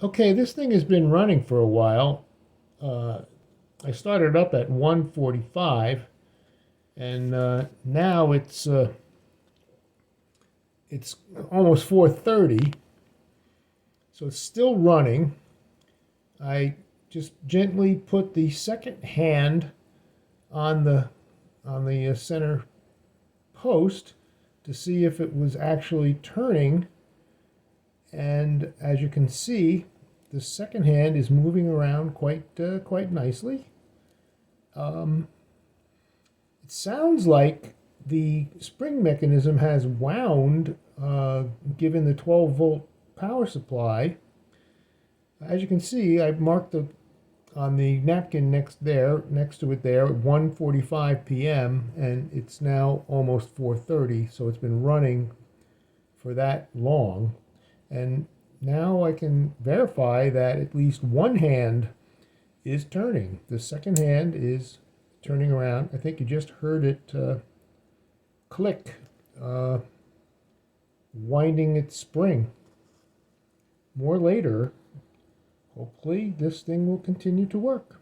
Okay, this thing has been running for a while. I started up at 1:45, and now it's almost 4:30, so it's still running. I just gently put the second hand on the center post to see if it was actually turning, and as you can see, the second hand is moving around quite nicely. Um, it sounds like the spring mechanism has wound, given the 12-volt power supply. As you can see, I marked on the napkin next to it there, 1:45 p.m., and it's now almost 4:30, so it's been running for that long. And now I can verify that at least one hand is turning. The second hand is turning around. I think you just heard it click, uh, winding its spring. More later, hopefully this thing will continue to work.